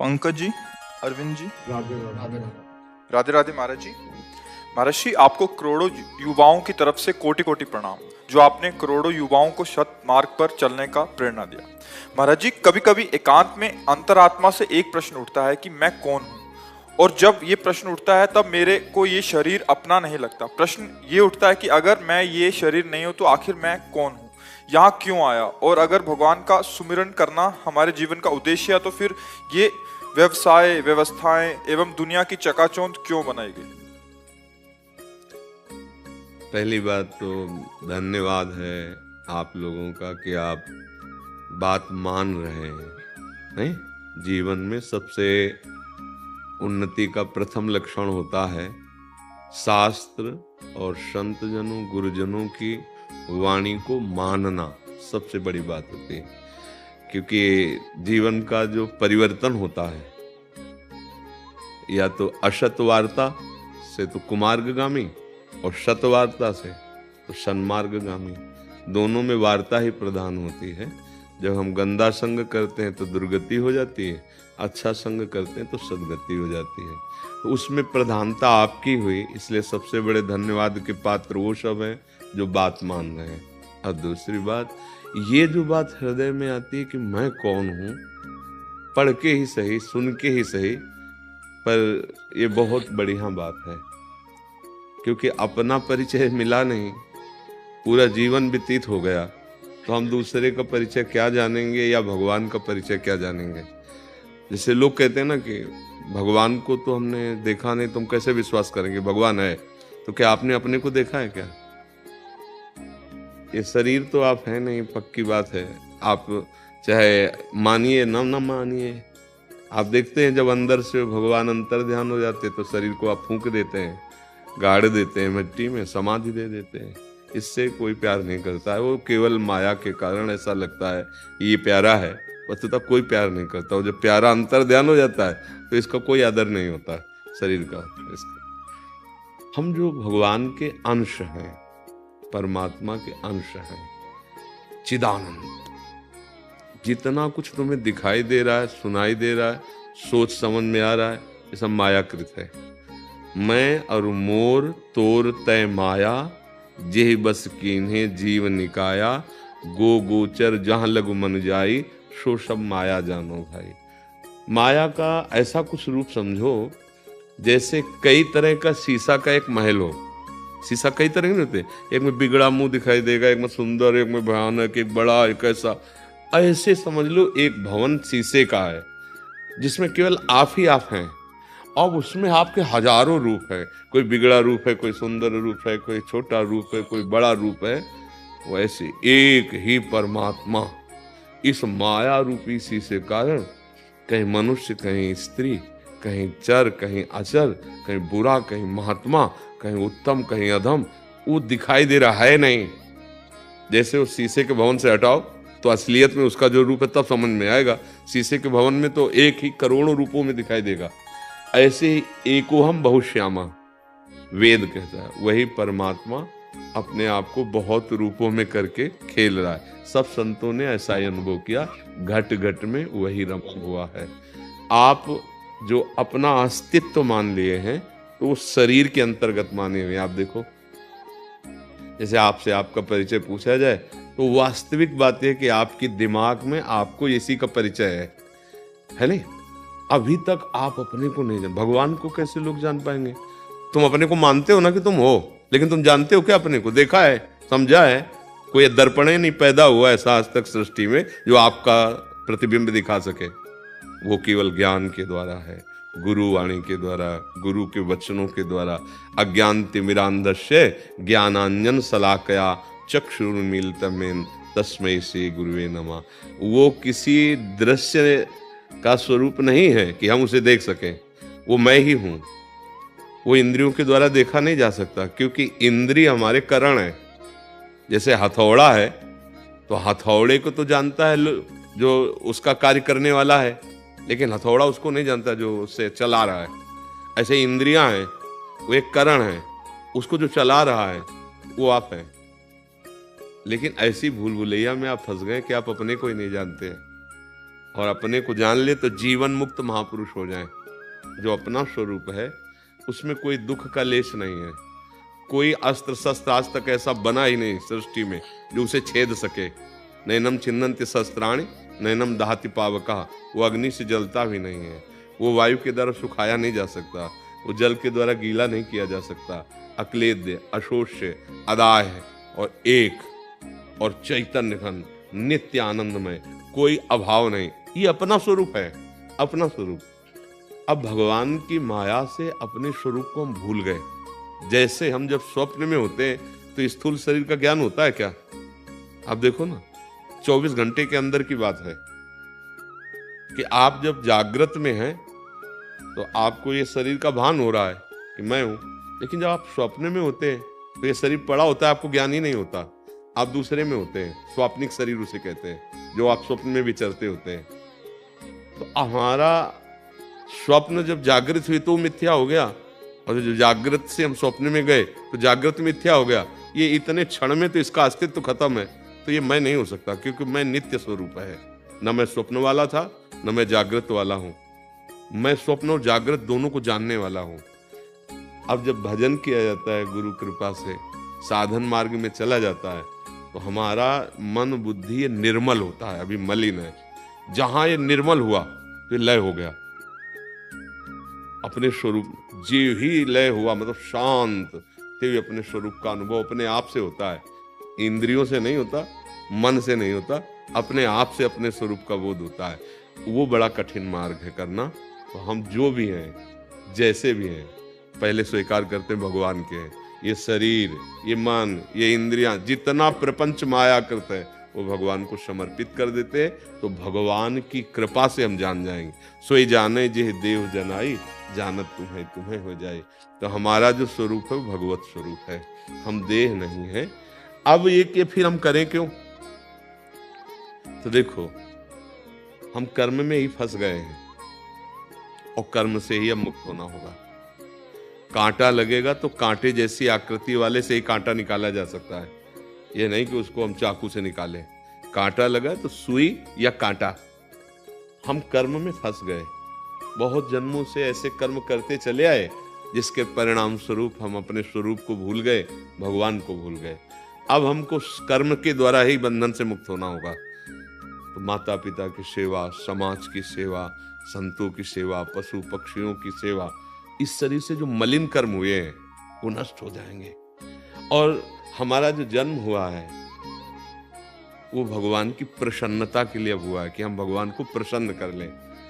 पंकज जी, अरविंद जी, राधे राधे। राधे राधे महाराज जी। महाराज जी, आपको करोड़ों युवाओं की तरफ से कोटि कोटि प्रणाम, जो आपने करोड़ों युवाओं को सत मार्ग पर चलने का प्रेरणा दिया। महाराज जी, कभी कभी एकांत में अंतरात्मा से एक प्रश्न उठता है कि मैं कौन हूँ। और जब ये प्रश्न उठता है तब मेरे को ये शरीर अपना नहीं लगता। प्रश्न ये उठता है कि अगर मैं ये शरीर नहीं हूं तो आखिर मैं कौन हूँ, यहाँ क्यों आया, और अगर भगवान का सुमिरन करना हमारे जीवन का उद्देश्य है तो फिर ये व्यवसाय, व्यवस्थाएं एवं दुनिया की चकाचौंध क्यों बनाई गई। पहली बात तो धन्यवाद है आप लोगों का कि आप बात मान रहे हैं। नहीं, जीवन में सबसे उन्नति का प्रथम लक्षण होता है शास्त्र और संत जनों, गुरुजनों की वाणी को मानना। सबसे बड़ी बात होती है, क्योंकि जीवन का जो परिवर्तन होता है, या तो असत वार्ता से तो कुमार्गगामी और सतवार्ता से तो सन्मार्गगामी। दोनों में वार्ता ही प्रधान होती है। जब हम गंदा संग करते हैं तो दुर्गति हो जाती है, अच्छा संग करते हैं तो सदगति हो जाती है। तो उसमें प्रधानता आपकी हुई, इसलिए सबसे बड़े धन्यवाद के पात्र वो सब हैं जो बात मान रहे हैं। और दूसरी बात, ये जो बात हृदय में आती है कि मैं कौन हूँ, पढ़ के ही सही, सुन के ही सही, पर ये बहुत बढ़िया बात है, क्योंकि अपना परिचय मिला नहीं, पूरा जीवन व्यतीत हो गया, तो हम दूसरे का परिचय क्या जानेंगे या भगवान का परिचय क्या जानेंगे। जैसे लोग कहते हैं ना कि भगवान को तो हमने देखा नहीं, तुम कैसे विश्वास करेंगे भगवान है। तो क्या आपने अपने को देखा है क्या? ये शरीर तो आप है नहीं, पक्की बात है। आप चाहे मानिए न मानिए, आप देखते हैं जब अंदर से भगवान अंतर ध्यान हो जाते हैं तो शरीर को आप फूंक देते हैं, गाड़ देते हैं मिट्टी में, समाधि दे देते हैं। इससे कोई प्यार नहीं करता है, वो केवल माया के कारण ऐसा लगता है ये प्यारा है, वस्तुतः कोई प्यार नहीं करता। वो जब प्यारा अंतर ध्यान हो जाता है तो इसका कोई आदर नहीं होता शरीर का। इसका हम जो भगवान के अंश हैं, परमात्मा के अंश हैं, चिदानंद, जितना कुछ तुम्हें दिखाई दे रहा है, सुनाई दे रहा है, सोच समझ में आ रहा है, ये सब मायाकृत है। मैं और मोर तोर तय माया, जेह बस कीन्हे जीव निकाया, गो गोचर जहां लगु मन जाई, सो सब माया जानो भाई। माया का ऐसा कुछ रूप समझो जैसे कई तरह का शीशा का एक महल हो। शीशा कई तरह के नहीं होते, एक में बिगड़ा मुंह दिखाई देगा, एक में सुंदर, एक में भयानक, एक बड़ा, एक ऐसा। ऐसे समझ लो एक भवन शीशे का है जिसमें केवल आप ही आप हैं, और उसमें आपके हजारों रूप है। कोई बिगड़ा रूप है, कोई सुंदर रूप है, कोई छोटा रूप है, कोई बड़ा रूप है। वैसे एक ही परमात्मा इस माया रूपी शीशे कारण कहीं मनुष्य, कहीं स्त्री, कहीं चर, कहीं अचर, कहीं बुरा, कहीं महात्मा, कहीं उत्तम, कहीं अधम, वो दिखाई दे रहा है नहीं। जैसे उस शीशे के भवन से हटाओ तो असलियत में उसका जो रूप है तब समझ में आएगा। शीशे के भवन में तो एक ही करोड़ों रूपों में दिखाई देगा। ऐसे ही एकोहम बहुश्यामा वेद कहता है, वही परमात्मा अपने आप को बहुत रूपों में करके खेल रहा है। सब संतों ने ऐसा ही अनुभव किया, घट घट में वही रमा हुआ है। आप जो अपना अस्तित्व मान लिए हैं तो वो शरीर के अंतर्गत माने हुए। आप देखो, जैसे आपसे आपका परिचय पूछा जाए तो वास्तविक बात है कि आपके दिमाग में आपको इसी का परिचय है नहीं। अभी तक आप अपने को नहीं जान, भगवान को कैसे लोग जान पाएंगे? तुम अपने को मानते हो ना कि तुम हो, लेकिन तुम जानते हो क्या अपने को? देखा है, समझा है? कोई दर्पण ही नहीं पैदा हुआ ऐसा आज तक सृष्टि में जो आपका प्रतिबिंब दिखा सके। वो केवल ज्ञान के द्वारा है, गुरु वाणी के द्वारा, गुरु के वचनों के द्वारा। अज्ञान तिमिरांधस्य ज्ञानांजन शलाकया चक्षुरुन्मीलितमेन तस्मै श्री गुरुवे नमः। वो किसी दृश्य का स्वरूप नहीं है कि हम उसे देख सकें, वो मैं ही हूं। वो इंद्रियों के द्वारा देखा नहीं जा सकता, क्योंकि इंद्रिय हमारे करण है। जैसे हथौड़ा है तो हथौड़े को तो जानता है जो उसका कार्य करने वाला है, लेकिन हथौड़ा उसको नहीं जानता जो उससे चला रहा है। ऐसे इंद्रियां हैं, वो एक करण है, उसको जो चला रहा है वो आप हैं। लेकिन ऐसी भूल भुलैया में आप फंस गए कि आप अपने को ही नहीं जानते हैं। और अपने को जान ले तो जीवन मुक्त महापुरुष हो जाएं। जो अपना स्वरूप है उसमें कोई दुख का लेश नहीं है। कोई अस्त्र शस्त्र आज तक ऐसा बना ही नहीं सृष्टि में जो उसे छेद सके। नैनम छिन्नन्ति शस्त्राणि नैनम दहति पावकः। वो अग्नि से जलता भी नहीं है, वो वायु के द्वारा सुखाया नहीं जा सकता, वो जल के द्वारा गीला नहीं किया जा सकता। अक्लेद्य, अशोष्य, अदाय और एक और चैतन्य घन, नित्य आनंदमय, कोई अभाव नहीं। ये अपना स्वरूप है, अपना स्वरूप। अब भगवान की माया से अपने स्वरूप को हम भूल गए। जैसे हम जब स्वप्न में होते हैं तो स्थूल शरीर का ज्ञान होता है क्या? आप देखो ना, 24 घंटे के अंदर की बात है कि आप जब जागृत में हैं तो आपको ये शरीर का भान हो रहा है कि मैं हूं, लेकिन जब आप स्वप्न में होते हैं तो ये शरीर पड़ा होता है, आपको ज्ञान ही नहीं होता, आप दूसरे में होते हैं। स्वाप्निक शरीर उसे कहते हैं, जो आप स्वप्न में विचरते होते हैं। तो हमारा स्वप्न जब जागृत हुई तो मिथ्या हो गया, और जो जागृत से हम स्वप्न में गए तो जागृत मिथ्या हो गया। ये इतने क्षण में तो इसका अस्तित्व तो खत्म है। तो ये मैं नहीं हो सकता, क्योंकि मैं नित्य स्वरूप है। न मैं स्वप्न वाला था, न मैं जागृत वाला हूं। मैं स्वप्न और जागृत दोनों को जानने वाला हूं। अब जब भजन किया जाता है गुरु कृपा से, साधन मार्ग में चला जाता है, तो हमारा मन बुद्धि ये निर्मल होता है, अभी मलिन है। जहां ये निर्मल हुआ तो लय हो गया अपने स्वरूप। जीव ही लय हुआ, मतलब शांत, ते अपने स्वरूप का अनुभव अपने आप से होता है। इंद्रियों से नहीं होता, मन से नहीं होता, अपने आप से अपने स्वरूप का बोध होता है। वो बड़ा कठिन मार्ग है करना। तो हम जो भी हैं, जैसे भी हैं, पहले स्वीकार करते हैं भगवान के हैं। ये शरीर, ये मन, ये इंद्रियां, जितना प्रपंच माया करता है वो भगवान को समर्पित कर देते हैं। तो भगवान की कृपा से हम जान जाएंगे। सोई जाने जे देव जनाई, जानत तुम्हें तुम्हें हो जाए। तो हमारा जो स्वरूप है वो भगवत स्वरूप है, हम देह नहीं है। अब ये फिर हम करें क्यों? तो देखो, हम कर्म में ही फंस गए हैं और कर्म से ही अब मुक्त होना होगा। कांटा लगेगा तो कांटे जैसी आकृति वाले से ही कांटा निकाला जा सकता है। ये नहीं कि उसको हम चाकू से निकालें। कांटा लगा तो सुई या कांटा। हम कर्म में फंस गए, बहुत जन्मों से ऐसे कर्म करते चले आए जिसके परिणाम स्वरूप हम अपने स्वरूप को भूल गए, भगवान को भूल गए। अब हमको कर्म के द्वारा ही बंधन से मुक्त होना होगा। तो माता पिता की सेवा, समाज की सेवा, संतों की सेवा, पशु पक्षियों की सेवा, इस शरीर से जो मलिन कर्म हुए हैं वो नष्ट हो जाएंगे। और हमारा जो जन्म हुआ है वो भगवान की प्रसन्नता के लिए हुआ है कि हम भगवान को प्रसन्न कर लें।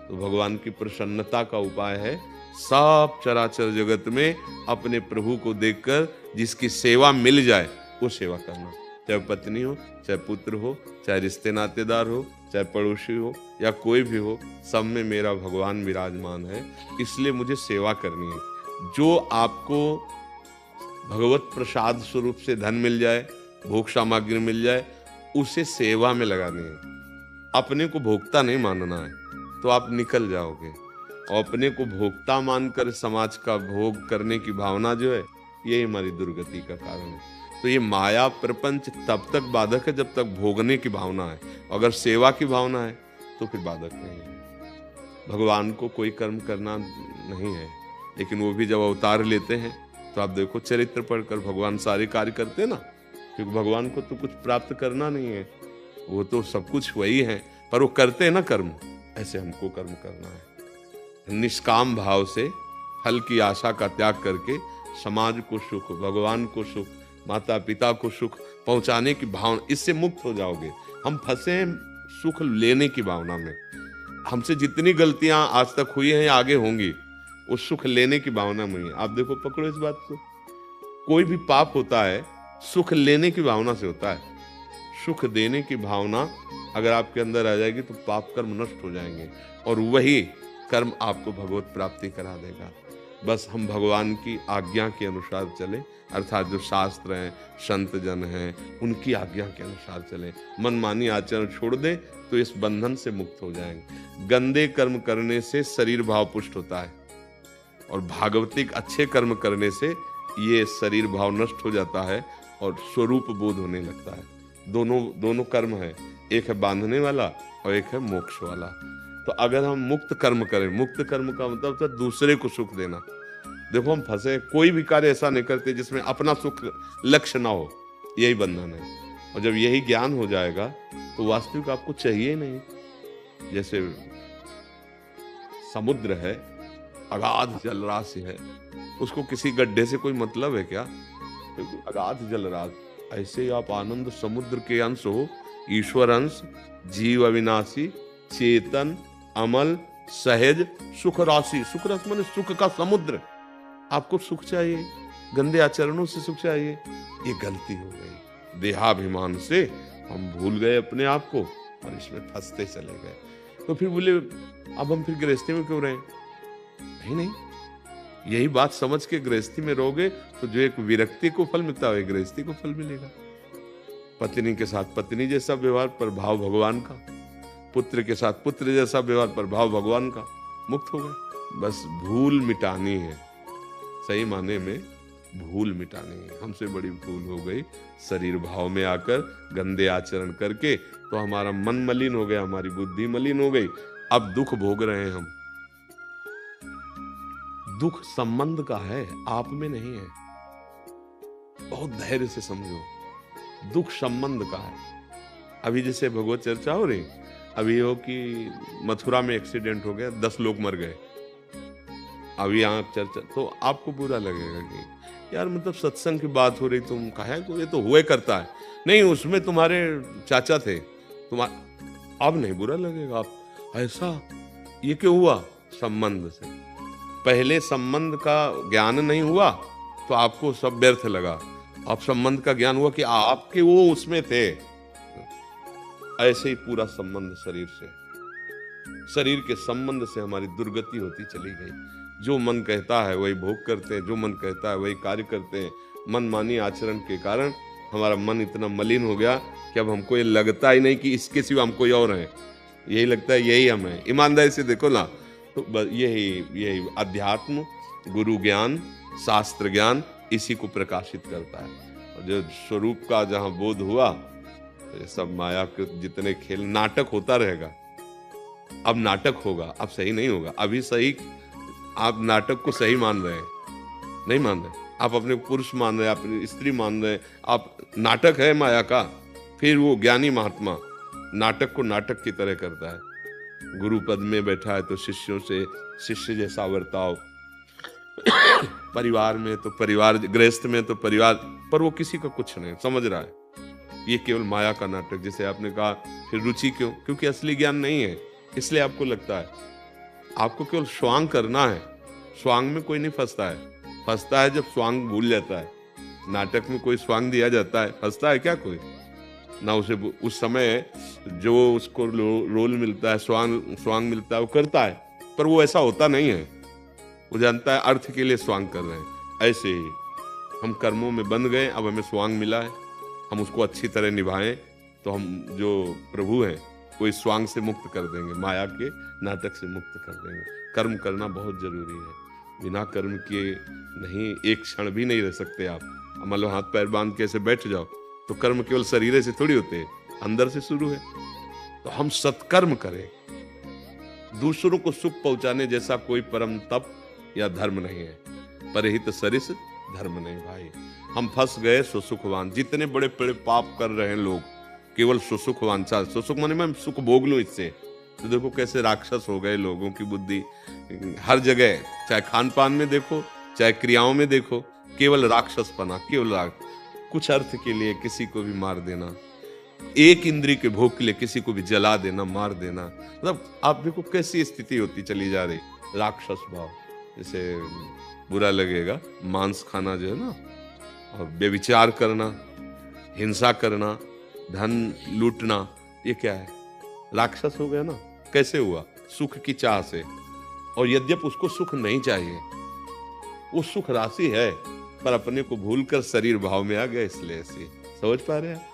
तो भगवान की प्रसन्नता का उपाय है सब चराचर जगत में अपने प्रभु को देखकर जिसकी सेवा मिल जाए वो सेवा करना। चाहे पत्नी हो, चाहे पुत्र हो, चाहे रिश्ते नातेदार हो, चाहे पड़ोसी हो या कोई भी हो, सब में मेरा भगवान विराजमान है, इसलिए मुझे सेवा करनी है। जो आपको भगवत प्रसाद स्वरूप से धन मिल जाए, भोग सामग्री मिल जाए, उसे सेवा में लगानी है। अपने को भोक्ता नहीं मानना है तो आप निकल जाओगे। और अपने को भोक्ता मानकर समाज का भोग करने की भावना जो है, यही हमारी दुर्गति का कारण है। तो ये माया प्रपंच तब तक बाधक है जब तक भोगने की भावना है। अगर सेवा की भावना है तो फिर बाधक नहीं है। भगवान को कोई कर्म करना नहीं है, लेकिन वो भी जब अवतार लेते हैं तो आप देखो चरित्र पढ़कर भगवान सारे कार्य करते हैं ना, क्योंकि भगवान को तो कुछ प्राप्त करना नहीं है, वो तो सब कुछ वही है, पर वो करते हैं ना कर्म। ऐसे हमको कर्म करना है, निष्काम भाव से फल की आशा का त्याग करके समाज को सुख, भगवान को सुख, माता पिता को सुख पहुंचाने की भावना, इससे मुक्त हो जाओगे। हम फंसे सुख लेने की भावना में। हमसे जितनी गलतियां आज तक हुई हैं या आगे होंगी, वो सुख लेने की भावना में ही। आप देखो, पकड़ो इस बात को, कोई भी पाप होता है सुख लेने की भावना से होता है। सुख देने की भावना अगर आपके अंदर आ जाएगी तो पाप कर्म नष्ट हो जाएंगे और वही कर्म आपको भगवत प्राप्ति करा देगा। बस हम भगवान की आज्ञा के अनुसार चले, अर्थात जो शास्त्र हैं, संत जन हैं, उनकी आज्ञा के अनुसार चले। मनमानी आचरण छोड़ दें तो इस बंधन से मुक्त हो जाएंगे। गंदे कर्म करने से शरीर भाव पुष्ट होता है और भागवतिक अच्छे कर्म करने से ये शरीर भाव नष्ट हो जाता है और स्वरूप बोध होने लगता है। दोनों कर्म है। एक है बांधने वाला और एक है मोक्ष वाला। तो अगर हम मुक्त कर्म करें, मुक्त कर्म का मतलब तो दूसरे को सुख देना। देखो हम फंसे, कोई भी कार्य ऐसा नहीं करते जिसमें अपना सुख लक्ष्य ना हो, यही बंधन है। और जब यही ज्ञान हो जाएगा तो वास्तविक आपको चाहिए ही नहीं। जैसे समुद्र है, अगाध जलराशि है, उसको किसी गड्ढे से कोई मतलब है क्या? अगाध जलराशि। ऐसे ही आप आनंद समुद्र के अंश हो, ईश्वर अंश, जीव अविनाशी, चेतन, अमल, सहज, सुख राशि। सुख राशि माने सुख का समुद्र। आपको सुख चाहिए, गंदे आचरणों से सुख चाहिए, ये गलती हो गई। देहाभिमान से हम भूल गए अपने आप को और इसमें फंसते चले गए। तो फिर बोले अब हम फिर गृहस्थी में क्यों रहे? नहीं, यही बात समझ के गृहस्थी में रहोगे तो जो एक विरक्ति को फल मिलता है गृहस्थी को फल मिलेगा। पत्नी के साथ पत्नी जैसा व्यवहार, प्रभाव भगवान का। पुत्र के साथ पुत्र जैसा व्यवहार, प्रभाव भगवान का। मुक्त हो गए। बस भूल मिटानी है, सही माने में भूल मिटानी है। हमसे बड़ी भूल हो गई शरीर भाव में आकर गंदे आचरण करके, तो हमारा मन मलिन हो गया, हमारी बुद्धि मलिन हो गई। अब दुख भोग रहे हैं हम। दुख संबंध का है, आप में नहीं है। बहुत धैर्य से समझो, दुख संबंध का है। अभी जैसे भगवत चर्चा हो रही, अभी हो कि मथुरा में एक्सीडेंट हो गया, 10 लोग मर गए। अभी यहाँ चर्चा, तो आपको बुरा लगेगा कि यार मतलब सत्संग की बात हो रही, तुम कहा है ये तो हुए करता है। नहीं, उसमें तुम्हारे चाचा थे, अब नहीं बुरा लगेगा। आप ऐसा ये क्यों हुआ? संबंध से। पहले संबंध का ज्ञान नहीं हुआ तो आपको सब व्यर्थ लगा। अब संबंध का ज्ञान हुआ कि आपके वो उसमें थे। ऐसे ही पूरा संबंध शरीर से, शरीर के संबंध से हमारी दुर्गति होती चली गई। जो मन कहता है वही भोग करते हैं, जो मन कहता है वही कार्य करते हैं। मनमानी आचरण के कारण हमारा मन इतना मलिन हो गया कि अब हमको ये लगता ही नहीं कि इसके सिवा हम कोई और है। यही लगता है यही हम है। ईमानदारी से देखो ना, तो यही अध्यात्म, गुरु ज्ञान, शास्त्र ज्ञान इसी को प्रकाशित करता है। और जो स्वरूप का जहाँ बोध हुआ, तो ये सब माया के जितने खेल, नाटक होता रहेगा। अब नाटक होगा, अब सही नहीं होगा। अभी सही, आप नाटक को सही मान रहे हैं, नहीं मान रहे। आप अपने पुरुष मान रहे हैं, अपनी स्त्री मान रहे हैं, आप नाटक है माया का। फिर वो ज्ञानी महात्मा नाटक को नाटक की तरह करता है। गुरु पद में बैठा है तो शिष्यों से शिष्य जैसा बर्ताव, परिवार में तो परिवार, गृहस्थ में तो परिवार, पर वो किसी का कुछ नहीं समझ रहा है। ये केवल माया का नाटक। जैसे आपने कहा फिर रुचि क्यों? क्योंकि असली ज्ञान नहीं है, इसलिए आपको लगता है। आपको केवल स्वांग करना है। स्वांग में कोई नहीं फंसता है। फंसता है जब स्वांग भूल जाता है। नाटक में कोई स्वांग दिया जाता है, फंसता है क्या कोई? ना उसे उस समय जो उसको रोल मिलता है, स्वांग मिलता है, वो करता है। पर वो ऐसा होता नहीं है। वो जानता है अर्थ के लिए स्वांग कर रहे हैं। ऐसे ही हम कर्मों में बंध गए, अब हमें स्वांग मिला है, हम उसको अच्छी तरह निभाएं तो हम जो प्रभु हैं वो इस स्वांग से मुक्त कर देंगे, माया के नाटक से मुक्त कर देंगे। कर्म करना बहुत जरूरी है। बिना कर्म किए नहीं, एक क्षण भी नहीं रह सकते आप। मान लो हाथ पैर बांध के ऐसे बैठ जाओ, तो कर्म केवल शरीर से थोड़ी होते हैं, अंदर से शुरू है। तो हम सत्कर्म करें। दूसरों को सुख पहुंचाने जैसा कोई परम तप या धर्म नहीं है। परहित सरिस धर्म नहीं भाई। हम फंस गए सुसुखवान। जितने बड़े बड़े पाप कर रहे हैं लोग, केवल सुसुखवान। सुसुख माने मैं सुख भोग लूं इससे। तो देखो कैसे राक्षस हो गए लोगों की बुद्धि। हर जगह, चाहे खान पान में देखो, चाहे क्रियाओं में देखो, केवल राक्षसपना, केवल कुछ अर्थ के लिए किसी को भी मार देना, एक इंद्री के भोग के लिए किसी को भी जला देना, मार देना। मतलब आप देखो कैसी स्थिति होती चली जा रही। राक्षस भाव। जैसे बुरा लगेगा, मांस खाना जो है ना, और व्यभिचार करना, हिंसा करना, धन लूटना, ये क्या है? राक्षस हो गया ना। कैसे हुआ? सुख की चाह से। और यद्यप उसको सुख नहीं चाहिए, वो सुख राशि है, पर अपने को भूलकर शरीर भाव में आ गया, इसलिए ऐसी। समझ पा रहे हैं?